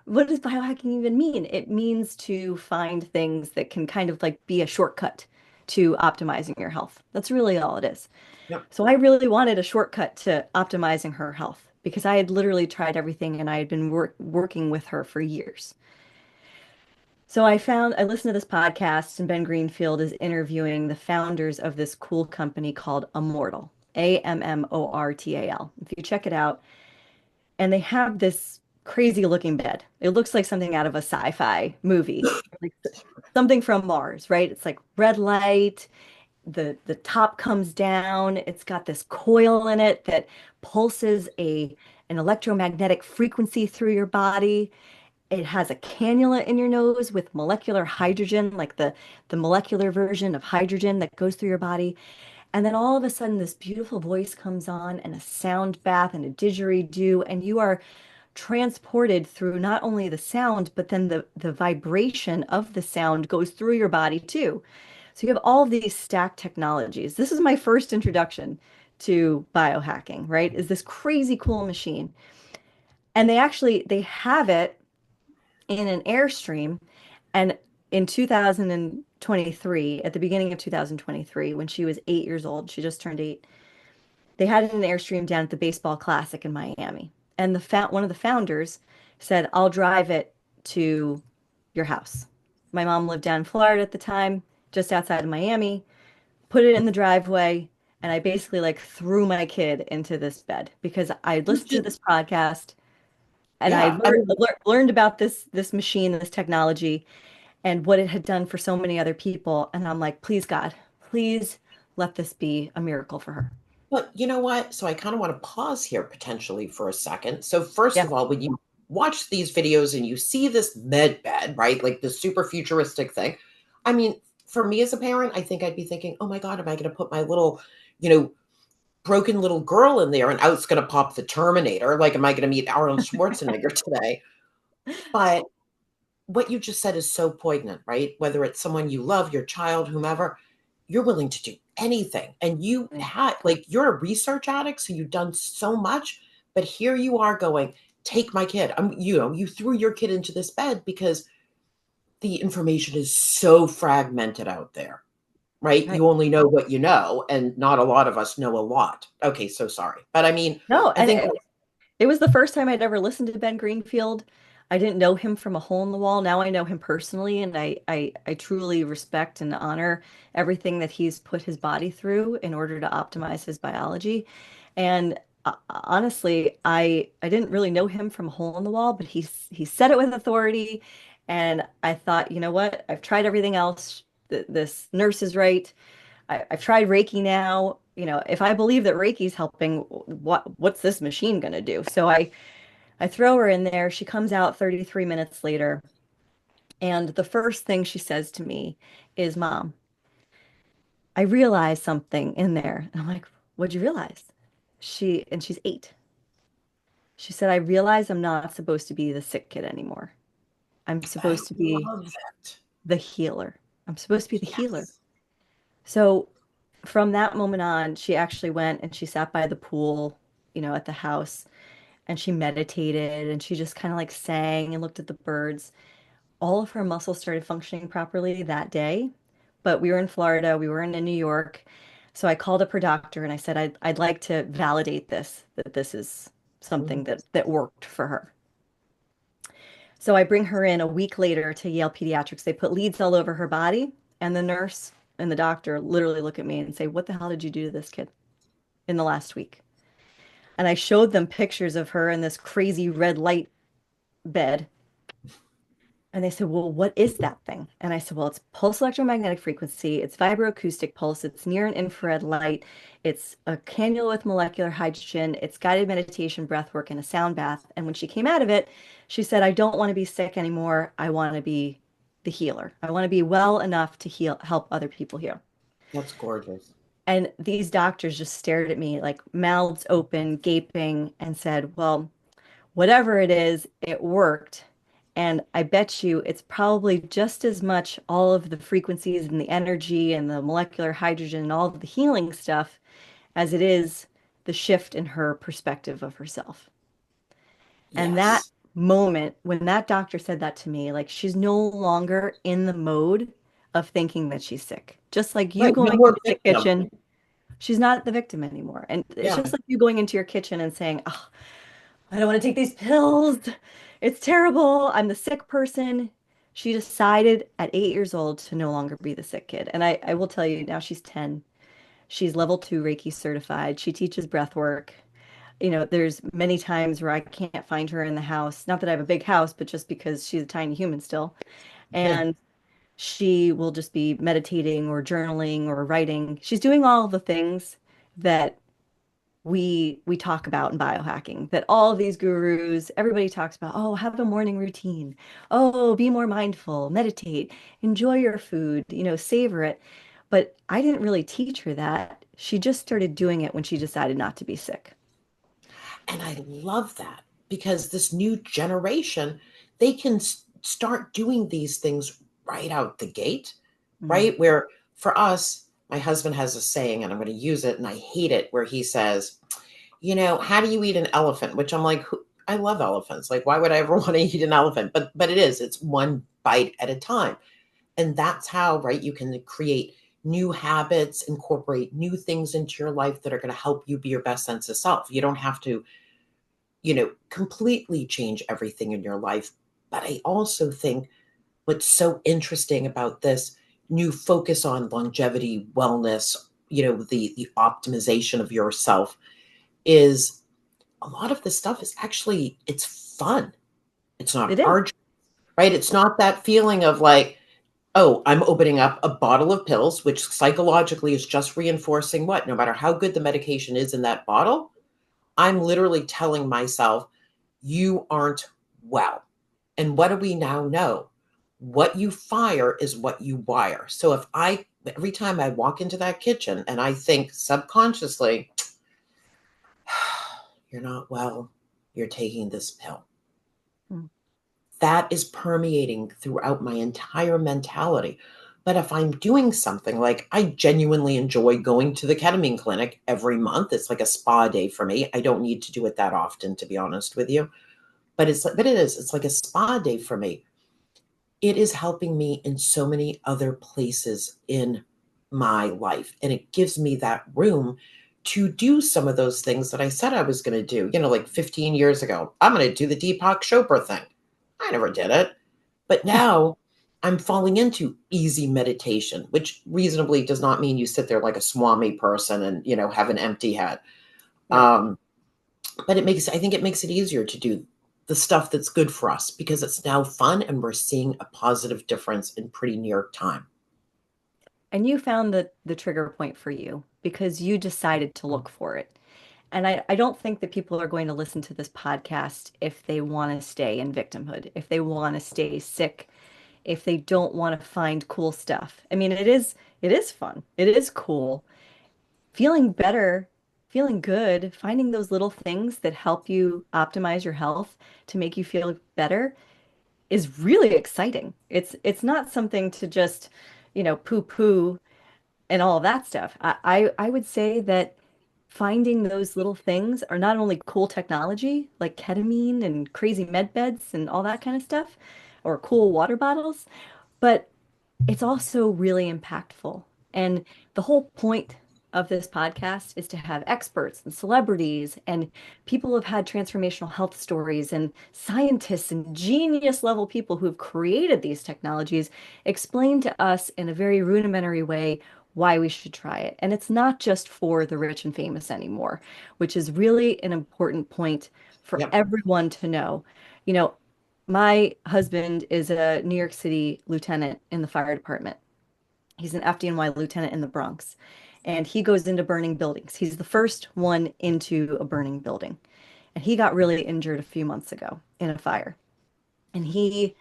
What does biohacking even mean? It means to find things that can kind of like be a shortcut to optimizing your health. That's really all it is. Yep. So I really wanted a shortcut to optimizing her health because I had literally tried everything and I had been working with her for years. So I listened to this podcast and Ben Greenfield is interviewing the founders of this cool company called Immortal, Ammortal. If you check it out, and they have this crazy looking bed. It looks like something out of a sci-fi movie, like something from Mars, right? It's like red light, the top comes down, it's got this coil in it that pulses an electromagnetic frequency through your body. It has a cannula in your nose with molecular hydrogen, like the molecular version of hydrogen that goes through your body. And then all of a sudden, this beautiful voice comes on, and a sound bath and a didgeridoo, and you are transported through not only the sound, but then the vibration of the sound goes through your body too. So you have all of these stacked technologies. This is my first introduction to biohacking, right? Is this crazy cool machine. And they have it in an Airstream. And in 2023, at the beginning of 2023, when she was 8 years old, she just turned 8, they had an Airstream down at the Baseball Classic in Miami. And one of the founders said, I'll drive it to your house. My mom lived down in Florida at the time, just outside of Miami, put it in the driveway, and I basically like threw my kid into this bed because I You listened to just, this podcast and I yeah. I mean, learned about this machine and this technology and what it had done for so many other people. And I'm like, please, God, please let this be a miracle for her. but you know what? So I kind of want to pause here potentially for a second. So first Yeah. of all, when you watch these videos and you see this med bed, right? Like the super futuristic thing. I mean, for me as a parent, I think I'd be thinking, oh my God, am I going to put my little, you know, broken little girl in there and out's going to pop the Terminator? Like, am I going to meet Arnold Schwarzenegger today? But what you just said is so poignant, right? Whether it's someone you love, your child, whomever, you're willing to do anything. And you Yeah. had, like, you're a research addict, so you've done so much, but here you are going, take my kid. You threw your kid into this bed because the information is so fragmented out there, right? Right. You only know what you know, and not a lot of us know a lot. Okay, so sorry. But I mean, No, I and think, it was the first time I'd ever listened to Ben Greenfield. I didn't know him from a hole in the wall. Now I know him personally, and I truly respect and honor everything that he's put his body through in order to optimize his biology. And honestly, I didn't really know him from a hole in the wall, but he said it with authority, and I thought, you know what? I've tried everything else. This nurse is right. I've tried Reiki now. If I believe that Reiki's helping, what's this machine gonna do? So I throw her in there. She comes out 33 minutes later, and the first thing she says to me is, "Mom, I realized something in there." And I'm like, "What'd you realize?" She's 8. She said, "I realized I'm not supposed to be the sick kid anymore. I'm I supposed to be love that. the healer. I'm supposed to be the healer." Yes. So from that moment on, she actually went and she sat by the pool, at the house, and she meditated and she just kind of like sang and looked at the birds. All of her muscles started functioning properly that day. But we were in Florida, we weren't in New York. So I called up her doctor and I said, I'd like to validate that this is something Mhm. that worked for her. So I bring her in a week later to Yale Pediatrics. They put leads all over her body, and the nurse and the doctor literally look at me and say, "What the hell did you do to this kid in the last week?" And I showed them pictures of her in this crazy red light bed. And they said, "Well, what is that thing?" And I said, "Well, it's pulse electromagnetic frequency, it's vibroacoustic pulse, it's near and infrared light, it's a cannula with molecular hydrogen, it's guided meditation, breath work, and a sound bath." And when she came out of it, she said, "I don't want to be sick anymore. I want to be the healer. I want to be well enough to help other people heal." That's gorgeous. And these doctors just stared at me like mouths open, gaping, and said, "Well, Whatever it is, it worked. And I bet you it's probably just as much all of the frequencies and the energy and the molecular hydrogen and all of the healing stuff as it is the shift in her perspective of herself. And that Yes. moment, when that doctor said that to me, like she's no longer in the mode of thinking that she's sick. Just like you Right. No going more into the victim. kitchen, she's not the victim anymore. And it's Yeah. just like you going into your kitchen and saying, oh, I don't want to take these pills. It's terrible. I'm the sick person. She decided at 8 years old to no longer be the sick kid. And I will tell you, now she's 10. She's level 2 Reiki certified. She teaches breath work. There's many times where I can't find her in the house. Not that I have a big house, but just because she's a tiny human still. And she will just be meditating or journaling or writing. She's doing all the things that we talk about in biohacking, that all of these gurus, everybody talks about, oh, have a morning routine. Oh, be more mindful, meditate, enjoy your food, savor it. But I didn't really teach her that. She just started doing it when she decided not to be sick. And I love that because this new generation, they can start doing these things right out the gate, Mm. right? Where for us, my husband has a saying, and I'm going to use it, and I hate it, where he says, how do you eat an elephant? Which I'm like, I love elephants. Like, why would I ever want to eat an elephant? But it's one bite at a time. And that's how, right, you can create new habits, incorporate new things into your life that are going to help you be your best sense of self. You don't have to completely change everything in your life. But I also think what's so interesting about this new focus on longevity, wellness, the optimization of yourself is a lot of the stuff is actually it's fun. It's not It is. arduous, right? It's not that feeling of like, oh, I'm opening up a bottle of pills, which psychologically is just reinforcing what? No matter how good the medication is in that bottle, I'm literally telling myself, you aren't well. And what do we now know? What you fire is what you wire. So every time I walk into that kitchen and I think subconsciously, you're not well, you're taking this pill. Mm. That is permeating throughout my entire mentality. But if I'm doing something like I genuinely enjoy going to the ketamine clinic every month, it's like a spa day for me. I don't need to do it that often, to be honest with you. It's like a spa day for me. It is helping me in so many other places in my life. And it gives me that room to do some of those things that I said I was going to do, like 15 years ago. I'm going to do the Deepak Chopra thing. I never did it. But now I'm falling into easy meditation, which reasonably does not mean you sit there like a swami person and, have an empty head. Right. Um, but I think it makes it easier to do the stuff that's good for us because it's now fun and we're seeing a positive difference in pretty near time. And you found the trigger point for you because you decided to look for it. And I don't think that people are going to listen to this podcast if they want to stay in victimhood, if they want to stay sick, if they don't want to find cool stuff. I mean, it is fun. It is cool. Feeling better, feeling good, finding those little things that help you optimize your health to make you feel better is really exciting. It's not something to just, poo-poo and all of that stuff. I would say that finding those little things are not only cool technology like ketamine and crazy med beds and all that kind of stuff, or cool water bottles, but it's also really impactful. And the whole point of this podcast is to have experts and celebrities and people who have had transformational health stories and scientists and genius level people who have created these technologies explain to us in a very rudimentary way why we should try it. And it's not just for the rich and famous anymore, which is really an important point for Yep. everyone to know. You know, my husband is a New York City lieutenant in the fire department. He's an FDNY lieutenant in the Bronx, and he goes into burning buildings. He's the first one into a burning building. And he got really injured a few months ago in a fire. And he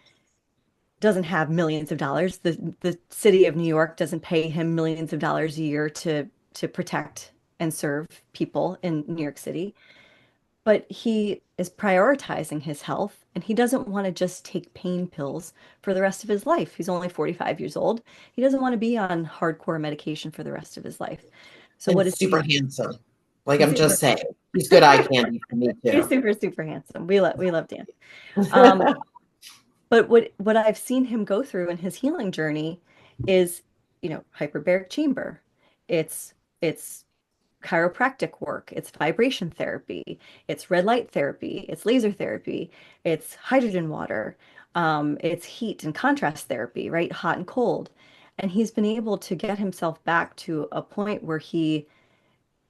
doesn't have millions of dollars. The city of New York doesn't pay him millions of dollars a year to protect and serve people in New York City. but he is prioritizing his health and he doesn't want to just take pain pills for the rest of his life. He's only 45 years old. He doesn't want to be on hardcore medication for the rest of his life. So what And does he super do? handsome. Like He's I'm super, just saying, he's good eye candy for me he's too. super, super handsome. We love Dan. Um, but what I've seen him go through in his healing journey is, hyperbaric chamber. It's chiropractic work, it's vibration therapy, it's red light therapy, it's laser therapy, it's hydrogen water, it's heat and contrast therapy, right? Hot and cold. And he's been able to get himself back to a point where he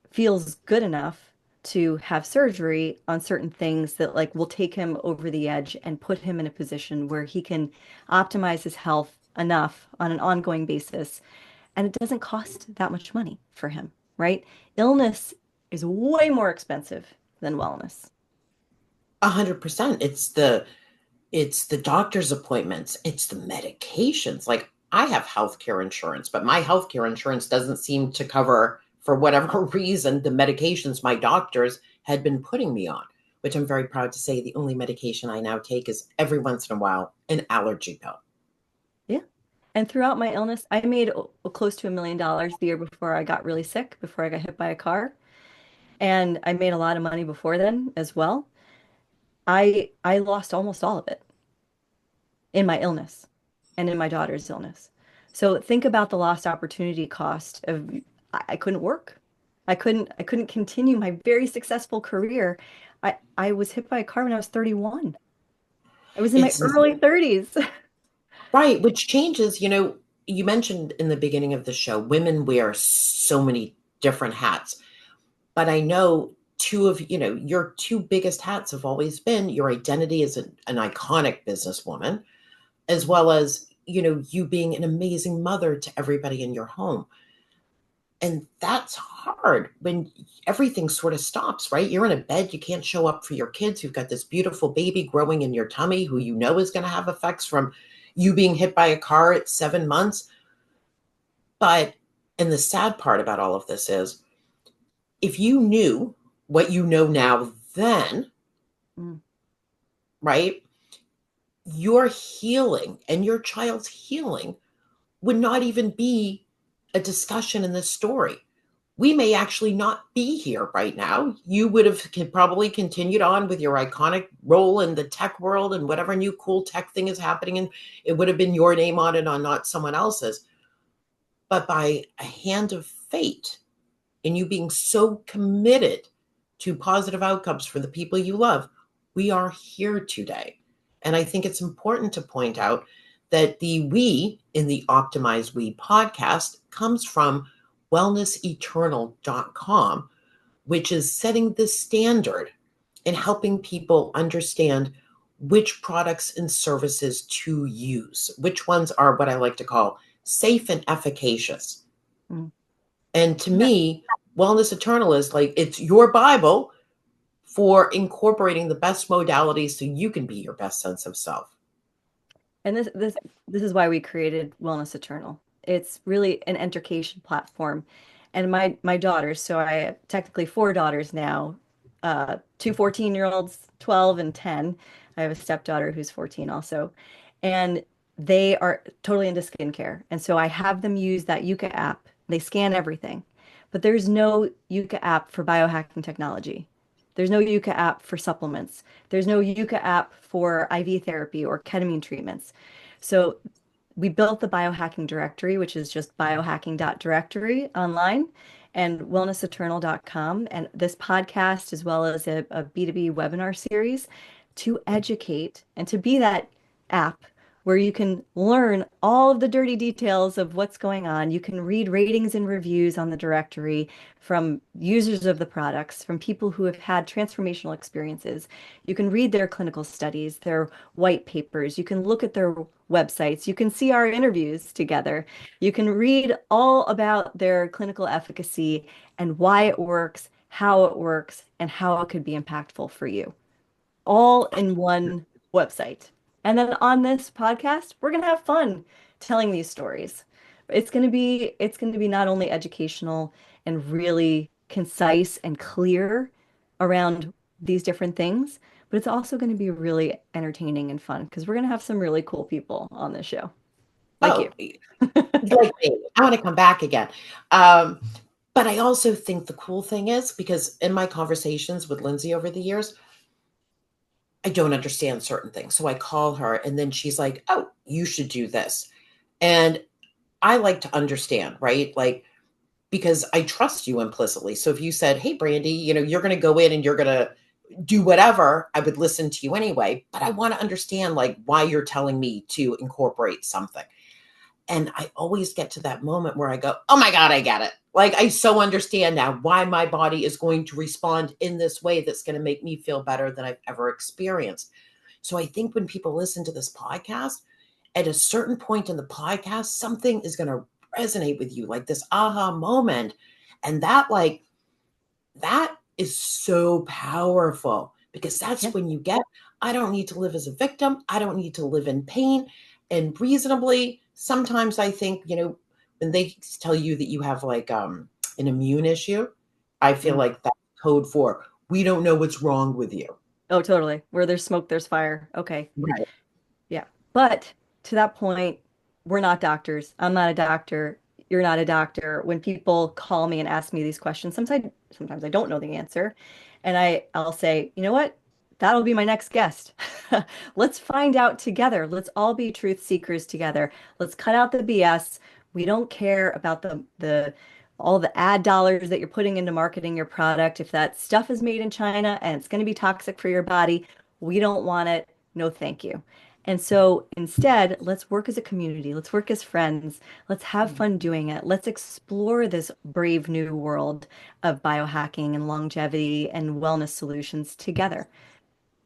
feels good enough to have surgery on certain things that like will take him over the edge and put him in a position where he can optimize his health enough on an ongoing basis, and it doesn't cost that much money for him, right? Illness is way more expensive than wellness. 100%. It's the doctor's appointments, it's the medications. Like I have healthcare insurance, but my healthcare insurance doesn't seem to cover, for whatever reason, the medications my doctors had been putting me on, which I'm very proud to say the only medication I now take is every once in a while an allergy pill. Yeah. And throughout my illness, I made close to $1 million the year before I got really sick, before I got hit by a car. And I made a lot of money before then as well. I lost almost all of it in my illness and in my daughter's illness. So think about the lost opportunity cost of I couldn't work. I couldn't continue my very successful career. I was hit by a car when I was 31. I was in my It's early 30s. right, which changes, you mentioned in the beginning of the show, women wear so many different hats. But I know your two biggest hats have always been your identity as an iconic businesswoman, as well as, you being an amazing mother to everybody in your home. And that's hard when everything sort of stops, right? You're in a bed, you can't show up for your kids. You've got this beautiful baby growing in your tummy who you know is going to have effects from you being hit by a car at 7 months. But, and the sad part about all of this is, if you knew what you know now then, Mm. right, your healing and your child's healing would not even be a discussion in this story. We may actually not be here right now. You would have probably continued on with your iconic role in the tech world and whatever new cool tech thing is happening, and it would have been your name on it, on not someone else's. But by a hand of fate, and you being so committed to positive outcomes for the people you love, we are here today. And I think it's important to point out that the we in the Optimize We podcast comes from WellnessEternal.com, which is setting the standard and helping people understand which products and services to use, which ones are what I like to call safe and efficacious. Mm. And to me, Wellness Eternal is like it's your Bible for incorporating the best modalities so you can be your best sense of self. And this is why we created Wellness Eternal. It's really an education platform. And my daughters, so I have technically four daughters now, two 14-year-olds, 12 and 10. I have a stepdaughter who's 14 also. And they are totally into skincare. And so I have them use that Yuka app. They scan everything. But there's no Yuka app for biohacking technology. There's no Yuka app for supplements. There's no Yuka app for IV therapy or ketamine treatments. So we built the biohacking directory, which is just biohacking.directory online, and wellnesseternal.com, and this podcast, as well as a B2B webinar series to educate and to be that app where you can learn all of the dirty details of what's going on. You can read ratings and reviews on the directory from users of the products, from people who have had transformational experiences. You can read their clinical studies, their white papers. You can look at their websites. You can see our interviews together. You can read all about their clinical efficacy and why it works, how it works, and how it could be impactful for you, all in one website. And then on this podcast, we're going to have fun telling these stories. It's going to be not only educational and really concise and clear around these different things, but it's also going to be really entertaining and fun because we're going to have some really cool people on this show, like you. Oh, like me. I want to come back again. Um, but I also think the cool thing is because in my conversations with Lindsay over the years, I don't understand certain things. So I call her and then she's like, oh, you should do this. And I like to understand, right? Like, because I trust you implicitly. So if you said, hey, Brandy, you're going to go in and you're going to do whatever, I would listen to you anyway. But I want to understand like why you're telling me to incorporate something. And I always get to that moment where I go, oh my God, I get it. Like, I so understand now why my body is going to respond in this way that's going to make me feel better than I've ever experienced. So I think when people listen to this podcast, at a certain point in the podcast, something is going to resonate with you, like this aha moment. And that is so powerful because that's Yeah. when you get, I don't need to live as a victim. I don't need to live in pain. And reasonably, sometimes I think, when they tell you that you have like an immune issue, I feel Mm. like that's code for we don't know what's wrong with you. Oh, totally. Where there's smoke, there's fire. Okay. Right. Yeah. But to that point, we're not doctors. I'm not a doctor. You're not a doctor. When people call me and ask me these questions, sometimes I don't know the answer. And I'll say, you know what? That'll be my next guest. Let's find out together. Let's all be truth seekers together. Let's cut out the BS. We don't care about the all the ad dollars that you're putting into marketing your product. If that stuff is made in China and it's going to be toxic for your body, we don't want it. No, thank you. And so instead, let's work as a community. Let's work as friends. Let's have fun doing it. Let's explore this brave new world of biohacking and longevity and wellness solutions together.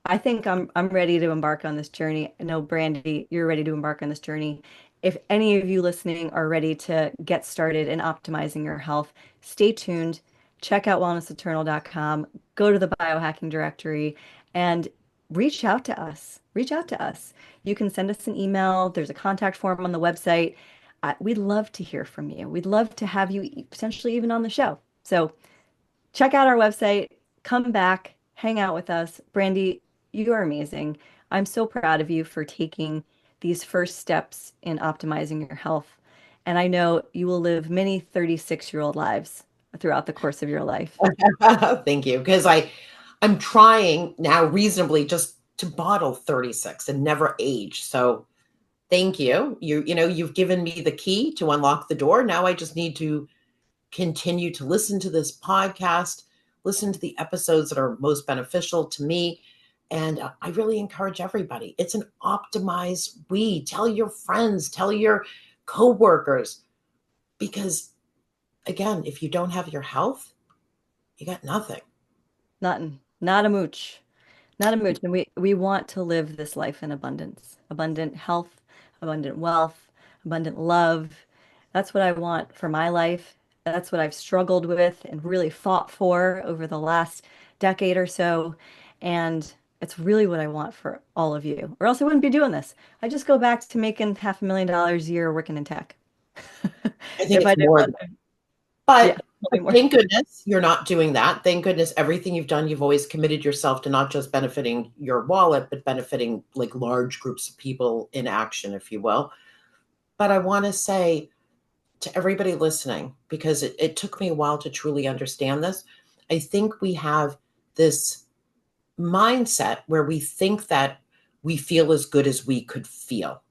I think I'm ready to embark on this journey. I know, Brandy, you're ready to embark on this journey. If any of you listening are ready to get started in optimizing your health, stay tuned. Check out wellnesseternal.com, go to the biohacking directory, and reach out to us. Reach out to us. You can send us an email. There's a contact form on the website. We'd love to hear from you. We'd love to have you potentially even on the show. So check out our website, come back, hang out with us. Brandy, you are amazing. I'm so proud of you for taking these first steps in optimizing your health. And I know you will live many 36-year-old lives throughout the course of your life. Thank you. Because I'm trying now reasonably just to bottle 36 and never age. So thank you. You've given me the key to unlock the door. Now I just need to continue to listen to this podcast, listen to the episodes that are most beneficial to me. And I really encourage everybody. It's an optimized we. Tell your friends, tell your coworkers, because again, if you don't have your health, you got nothing. Not a mooch. Not a mooch. And we want to live this life in abundance, abundant health, abundant wealth, abundant love. That's what I want for my life. That's what I've struggled with and really fought for over the last decade or so. And it's really what I want for all of you, or else I wouldn't be doing this. I just go back to making $500,000 a year working in tech. I think If I it's did more. one, yeah, But probably more. thank goodness you're not doing that. Thank goodness everything you've done, you've always committed yourself to not just benefiting your wallet, but benefiting like large groups of people in action, if you will. But I want to say to everybody listening, because it took me a while to truly understand this, I think we have this mindset where we think that we feel as good as we could feel.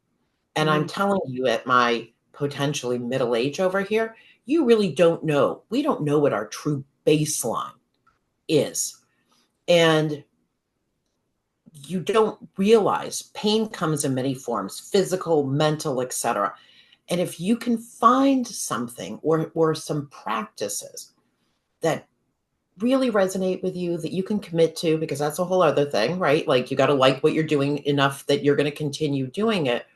And I'm Mm, telling you, at my potentially middle age over here, you really don't know. We don't know what our true baseline is. And you don't realize pain comes in many forms, physical, mental, etc. And if you can find something or some practices that really resonate with you that you can commit to, because that's a whole other thing, right? Like you got to like what you're doing enough that you're going to continue doing it.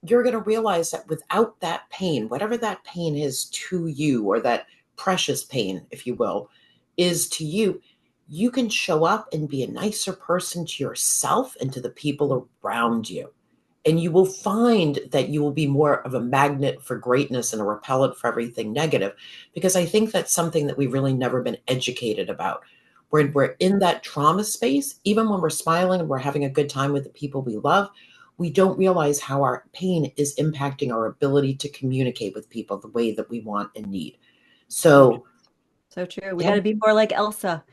You're going to realize that without that pain, whatever that pain is to you, or that precious pain, if you will, is to you, you can show up and be a nicer person to yourself and to the people around you. And you will find that you will be more of a magnet for greatness and a repellent for everything negative, because I think that's something that we've really never been educated about. When we're in that trauma space, even when we're smiling and we're having a good time with the people we love, we don't realize how our pain is impacting our ability to communicate with people the way that we want and need. So true. We yeah. got to be more like Elsa.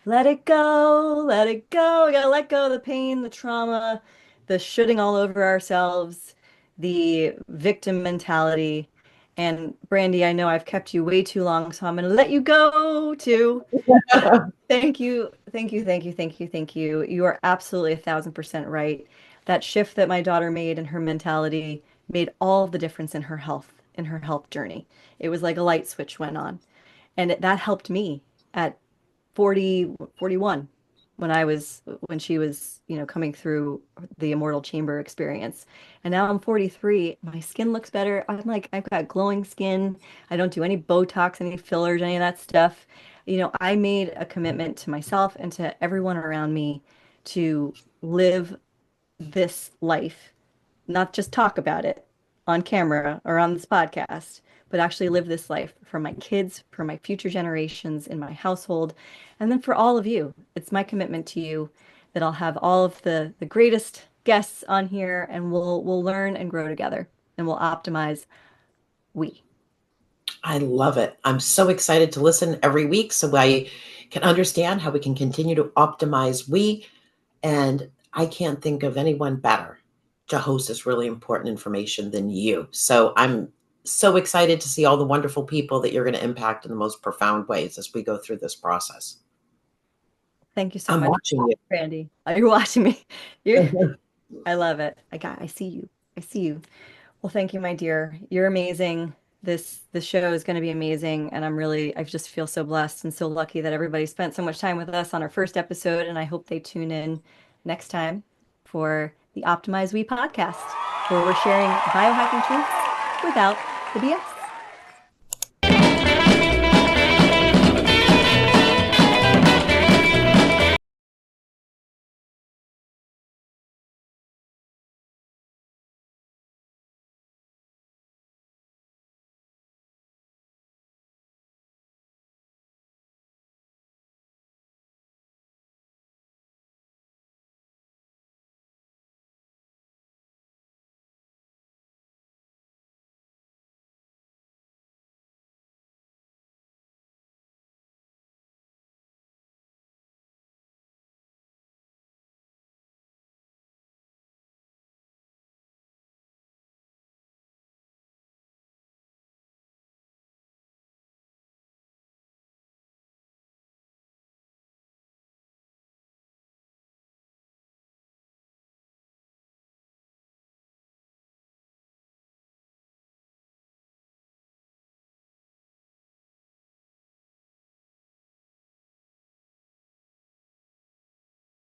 Let it go, let it go. We gotta let go of the pain, the trauma, the shooting all over ourselves, the victim mentality. And Brandy, I know I've kept you way too long, so I'm gonna let you go too. But thank you, thank you, thank you, thank you, thank you. You are absolutely 1,000% right. That shift that my daughter made in her mentality made all of the difference in her health journey. It was like a light switch went on. And that helped me at 40, 41 when she was, coming through the immortal chamber experience. And now I'm 43. My skin looks better. I've got glowing skin. I don't do any Botox, any fillers, any of that stuff. I made a commitment to myself and to everyone around me to live this life, not just talk about it on camera or on this podcast, but actually live this life for my kids, for my future generations in my household, and then for all of you. It's my commitment to you that I'll have all of the greatest guests on here, and we'll learn and grow together, and we'll optimize we. I love it. I'm so excited to listen every week so I can understand how we can continue to optimize we. And I can't think of anyone better to host this really important information than you. So I'm so excited to see all the wonderful people that you're going to impact in the most profound ways as we go through this process. Thank you so I'm much, watching you. Brandy. Oh, you're watching me. I love it. I see you. I see you. Well, thank you, my dear. You're amazing. This show is going to be amazing, and I just feel so blessed and so lucky that everybody spent so much time with us on our first episode, and I hope they tune in next time for the Optimize We podcast, where we're sharing biohacking truths without the BS.